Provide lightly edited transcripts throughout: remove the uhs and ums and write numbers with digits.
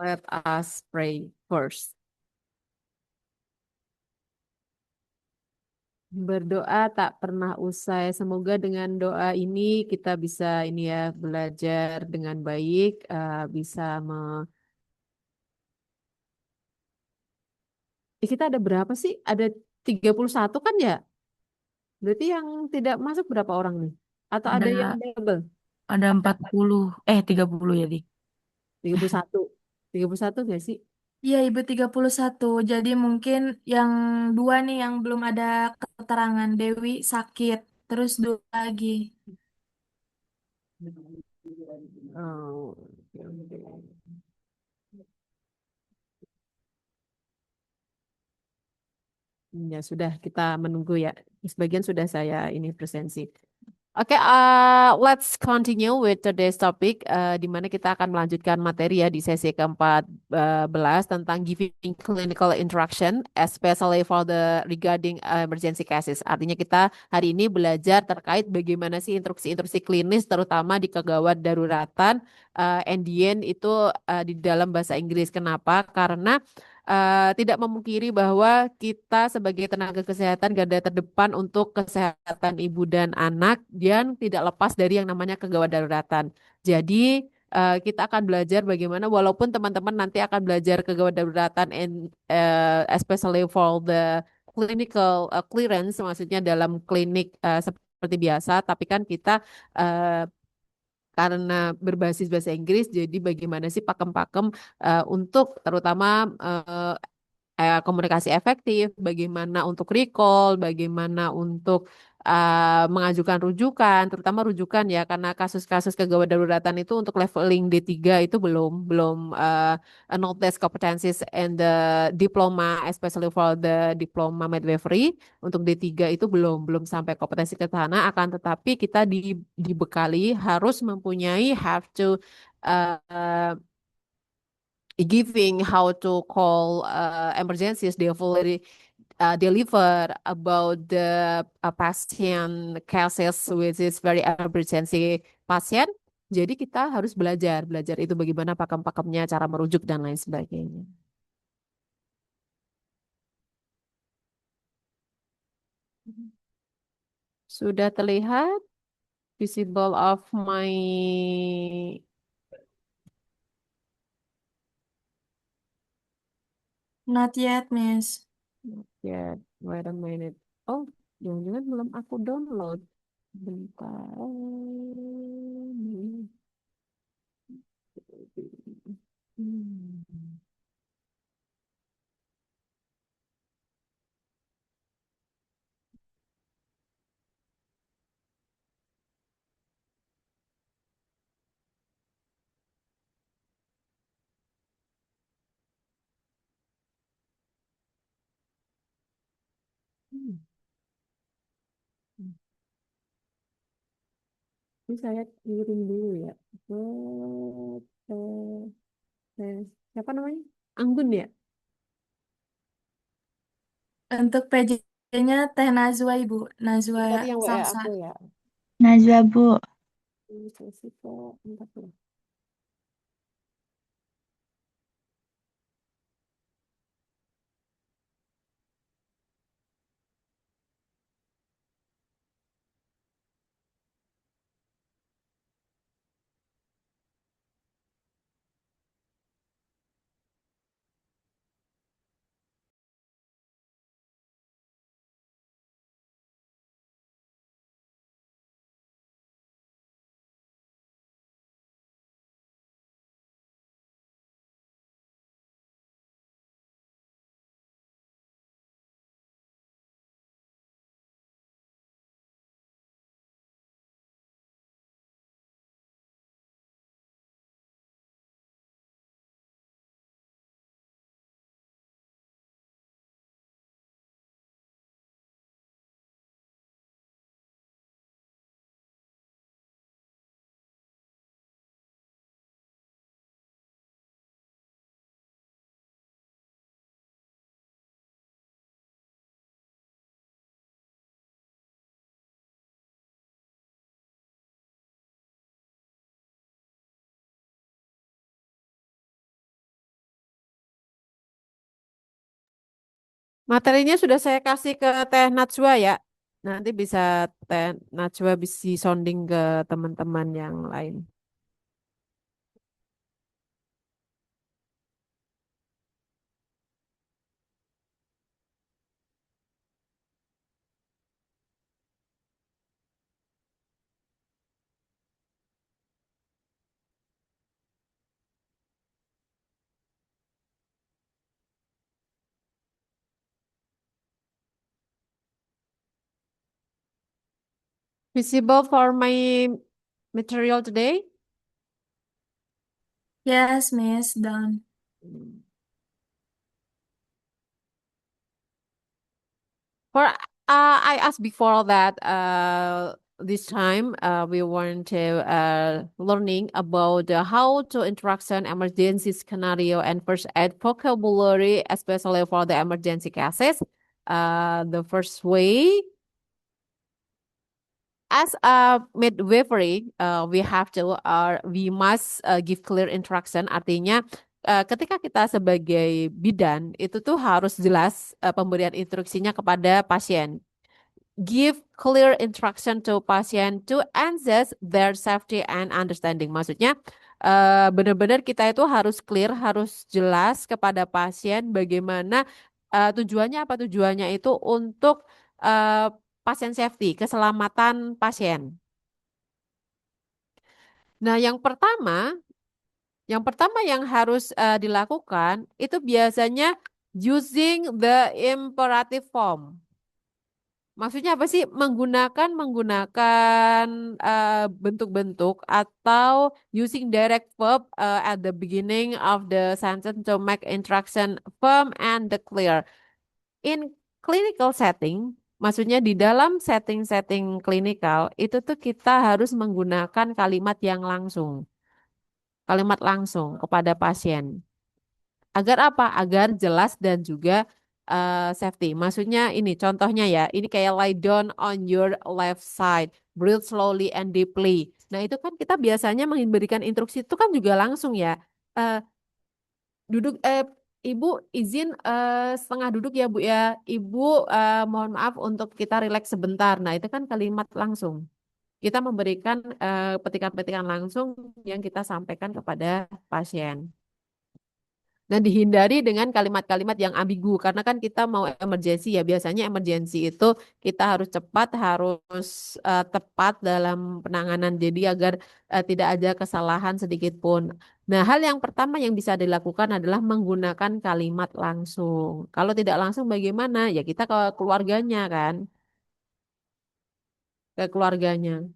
Let us pray first. Berdoa tak pernah usai. Semoga dengan doa ini kita bisa ini ya belajar dengan baik, bisa kita ada berapa sih? Ada 31 kan ya? Berarti yang tidak masuk berapa orang nih? Atau ada yang Ada double? ada 40, 30 ya, Di. 31. 31 nggak sih? Iya, Ibu 31. Jadi mungkin yang dua nih yang belum ada keterangan. Dewi sakit, terus dua lagi. Oh, oke, oke. Ya sudah, kita menunggu ya. Sebagian sudah saya ini presensi. Oke, let's continue with today's topic, di mana kita akan melanjutkan materi ya di sesi ke-14 tentang giving clinical interaction, especially for the regarding emergency cases. Artinya kita hari ini belajar terkait bagaimana sih instruksi-instruksi klinis, terutama di kegawat daruratan, NDN itu di dalam bahasa Inggris. Kenapa? Karena tidak memungkiri bahwa kita sebagai tenaga kesehatan garda terdepan untuk kesehatan ibu dan anak dan tidak lepas dari yang namanya kegawat daruratan. Jadi kita akan belajar bagaimana walaupun teman-teman nanti akan belajar kegawat daruratan and especially for the clinical clearance, maksudnya dalam klinik seperti biasa, tapi kan kita eh, karena berbasis bahasa Inggris, jadi bagaimana sih pakem-pakem untuk terutama komunikasi efektif, bagaimana untuk recall, bagaimana untuk mengajukan rujukan, terutama rujukan ya, karena kasus-kasus kegawat daruratan itu untuk leveling D3 itu belum notice competencies and the diploma, especially for the diploma midwifery untuk D3 itu belum sampai kompetensi ke sana, akan tetapi kita dibekali harus mempunyai have to uh, giving how to call emergencies deliver about the passion cases which is very emergency pasien. Jadi kita harus belajar itu bagaimana pakem-pakemnya, cara merujuk dan lain sebagainya. Sudah terlihat visible of my Not yet, Miss. ya, wait a minute. Oh, jangan-jangan belum aku download. Bentar. Hmm. Hmm. Ini saya kirim dulu ya. Ke, ke, siapa namanya? Anggun ya? Untuk PJ-nya Teh Nazwa, Ibu. Nazwa Ini tadi yang WA Salsa. aku ya. Najwa, Bu. Ini sesi ke 14. Materinya sudah saya kasih ke Teh Najwa ya. Nanti bisa Teh Najwa bisa sounding ke teman-teman yang lain. Visible for my material today? Yes, Miss, done. For I asked before that this time we want to learning about how to interaction emergency scenario and first aid vocabulary, especially for the emergency cases. The first way, as a midwifery, we must give clear instruction. Artinya, ketika kita sebagai bidan itu tuh harus jelas pemberian instruksinya kepada pasien. Give clear instruction to patient to enhance their safety and understanding. Maksudnya, benar-benar kita itu harus clear, harus jelas kepada pasien bagaimana tujuannya apa tujuannya itu untuk eh, pasien safety, keselamatan pasien. Nah, yang pertama yang harus dilakukan itu biasanya using the imperative form. Maksudnya apa sih? Menggunakan bentuk-bentuk atau using direct verb at the beginning of the sentence to make instruction firm and clear. In clinical setting, maksudnya di dalam setting-setting klinikal itu tuh kita harus menggunakan kalimat langsung kepada pasien. Agar apa? Agar jelas dan juga safety. Maksudnya ini contohnya ya, ini kayak lie down on your left side, breathe slowly and deeply. Nah itu kan kita biasanya memberikan instruksi itu kan juga langsung ya. Eh, duduk, Ibu izin setengah duduk ya Bu ya. Ibu mohon maaf untuk kita rileks sebentar. Nah itu kan kalimat langsung. Kita memberikan petikan-petikan langsung yang kita sampaikan kepada pasien. Nah, dihindari dengan kalimat-kalimat yang ambigu karena kan kita mau emergency ya. Biasanya emergency itu kita harus cepat, harus tepat dalam penanganan jadi agar tidak ada kesalahan sedikit pun. Nah, hal yang pertama yang bisa dilakukan adalah menggunakan kalimat langsung. Kalau tidak langsung bagaimana? Ya kita ke keluarganya kan, ke keluarganya.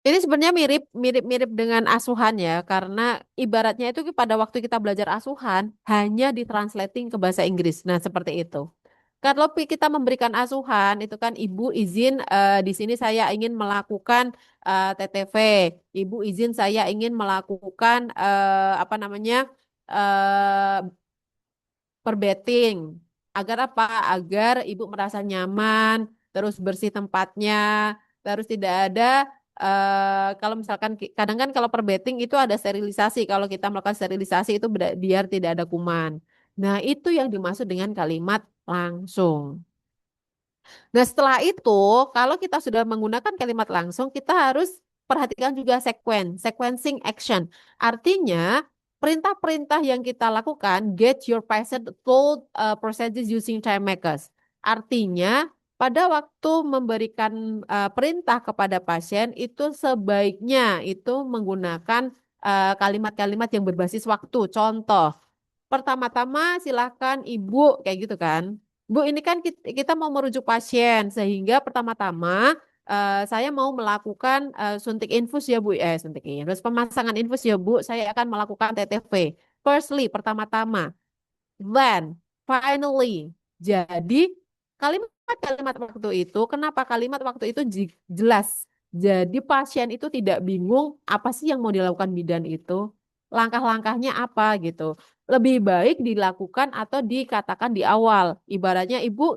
Ini sebenarnya mirip dengan asuhan ya, karena ibaratnya itu pada waktu kita belajar asuhan hanya ditranslating ke bahasa Inggris. Nah, seperti itu. Kalau kita memberikan asuhan itu kan ibu izin di sini saya ingin melakukan TTV, ibu izin saya ingin melakukan apa namanya eh, perbeting. Agar apa? Agar ibu merasa nyaman, terus bersih tempatnya, terus tidak ada kalau misalkan kadang kan kalau perbeting itu ada sterilisasi. Kalau kita melakukan sterilisasi itu biar tidak ada kuman. Nah, itu yang dimaksud dengan kalimat langsung. Nah, setelah itu, kalau kita sudah menggunakan kalimat langsung, kita harus perhatikan juga sequencing action. Artinya, perintah-perintah yang kita lakukan, get your patient told procedures using time makers. Artinya, pada waktu memberikan perintah kepada pasien, itu sebaiknya itu menggunakan kalimat-kalimat yang berbasis waktu. Contoh, pertama-tama silakan Ibu kayak gitu kan. Bu, ini kan kita mau merujuk pasien sehingga pertama-tama saya mau melakukan suntik infus ya Bu, suntik infus, pemasangan infus ya Bu, saya akan melakukan TTV. Firstly, pertama-tama. Then, finally. Jadi kalimat-kalimat waktu itu, kenapa kalimat waktu itu jelas? Jadi pasien itu tidak bingung apa sih yang mau dilakukan bidan itu, langkah-langkahnya apa gitu. Lebih baik dilakukan atau dikatakan di awal. Ibaratnya ibu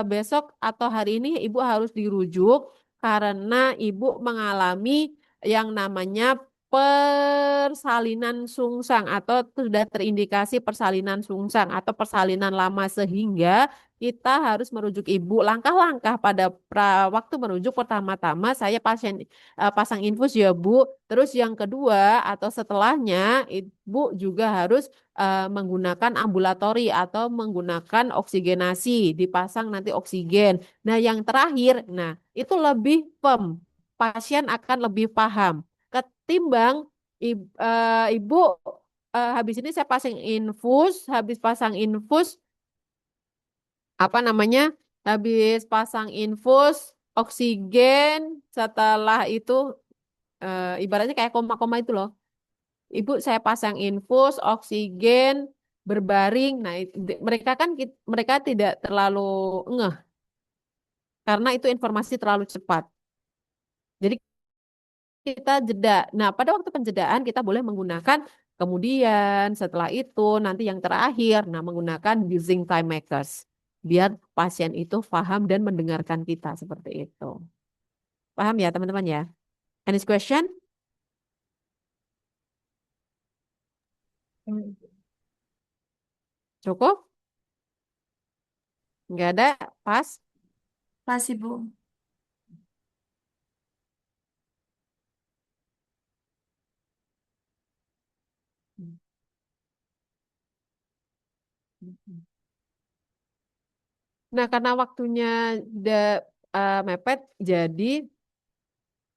besok atau hari ini ibu harus dirujuk karena ibu mengalami yang namanya persalinan sungsang atau sudah terindikasi persalinan sungsang atau persalinan lama sehingga kita harus merujuk ibu. Langkah-langkah pada waktu merujuk pertama-tama saya pasang infus ya Bu. Terus yang kedua atau setelahnya ibu juga harus menggunakan ambulatori atau menggunakan oksigenasi, dipasang nanti oksigen. Nah, yang terakhir, nah itu lebih pasien akan lebih paham ketimbang ibu habis ini saya pasang infus, habis pasang infus apa namanya? Habis pasang infus, oksigen, setelah itu ibaratnya kayak koma-koma itu loh. Ibu saya pasang infus, oksigen, berbaring. Nah, mereka kan mereka tidak terlalu ngeh karena itu informasi terlalu cepat. Jadi kita jeda. Nah, pada waktu penjedaan kita boleh menggunakan kemudian setelah itu nanti yang terakhir, nah menggunakan using time makers biar pasien itu paham dan mendengarkan kita seperti itu. Paham ya teman-teman ya? Any question? Cukup? Nggak ada? Pas? Pas Ibu. Nah, karena waktunya udah mepet, jadi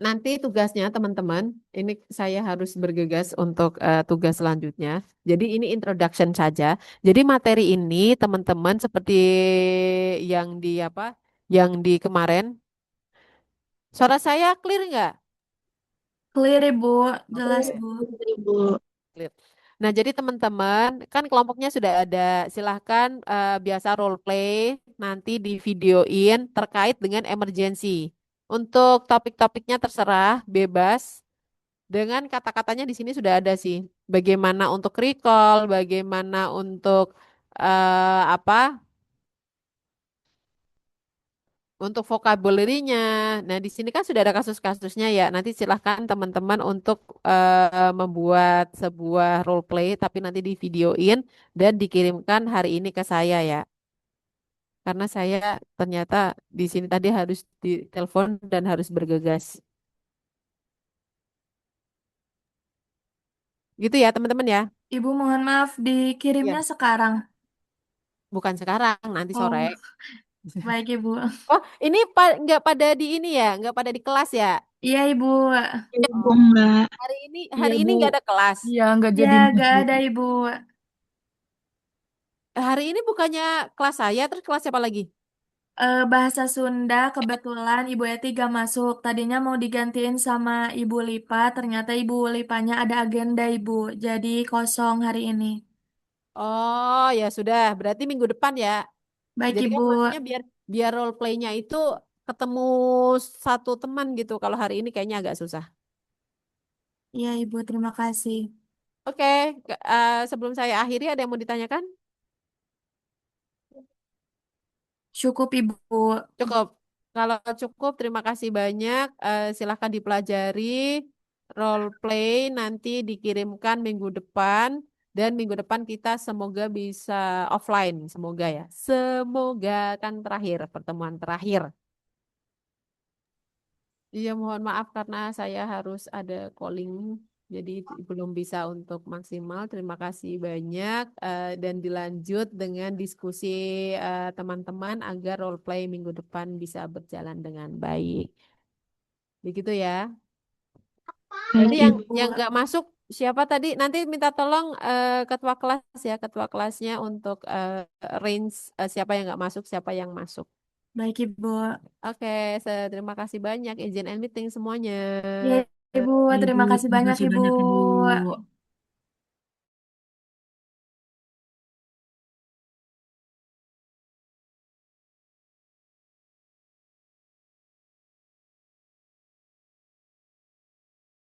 nanti tugasnya teman-teman, ini saya harus bergegas untuk tugas selanjutnya. Jadi ini introduction saja. Jadi materi ini teman-teman seperti yang di apa? Yang di kemarin. Suara saya clear nggak? Clear Ibu, jelas Oke, Bu. Ibu. Clear. Nah, jadi teman-teman, kan kelompoknya sudah ada. Silahkan biasa role play, nanti di videoin terkait dengan emergency. Untuk topik-topiknya terserah, bebas. Dengan kata-katanya di sini sudah ada sih. Bagaimana untuk recall, bagaimana untuk apa? Untuk vocabulary-nya. Nah, di sini kan sudah ada kasus-kasusnya ya. Nanti silahkan teman-teman untuk membuat sebuah role play, tapi nanti di videoin dan dikirimkan hari ini ke saya ya. Karena saya ternyata di sini tadi harus ditelepon dan harus bergegas. Gitu ya, teman-teman ya. Ibu mohon maaf dikirimnya Iya. sekarang. Bukan sekarang, nanti sore. Oh, baik Ibu. Oh, ini nggak pada di ini ya, nggak pada di kelas ya. Iya Ibu. Iya, Bu, Oh, Mbak. Iya, hari ini Bu. nggak ada kelas. Iya, nggak Ya, jadi gak masuk. ada Ibu. Hari ini bukannya kelas saya, terus kelas siapa lagi? Bahasa Sunda kebetulan Ibu Eti gak masuk. Tadinya mau digantiin sama Ibu Lipa, ternyata Ibu Lipanya ada agenda Ibu. Jadi kosong hari ini. Oh, ya sudah, berarti minggu depan ya. Baik Jadi kan Ibu. maksudnya biar biar role play-nya itu ketemu satu teman gitu. Kalau hari ini kayaknya agak susah. Iya Ibu, terima kasih. Oke, sebelum saya akhiri ada yang mau ditanyakan? Cukup Ibu. Cukup. Kalau cukup, terima kasih banyak. Silahkan dipelajari. Role play nanti dikirimkan minggu depan. Dan minggu depan kita semoga bisa offline. Semoga ya. Semoga kan terakhir, pertemuan terakhir. Iya, mohon maaf karena saya harus ada calling. Jadi belum bisa untuk maksimal. Terima kasih banyak. Dan dilanjut dengan diskusi teman-teman agar role play minggu depan bisa berjalan dengan baik. Begitu ya. Jadi Baik, yang Ibu. nggak masuk siapa tadi? Nanti minta tolong ketua kelas ya, ketua kelasnya untuk range siapa yang nggak masuk, siapa yang masuk. Baik Ibu. Oke, terima kasih banyak izin and meeting semuanya. Ya Ibu, Ibu, terima kasih terima banyak kasih Ibu. banyak, Ibu.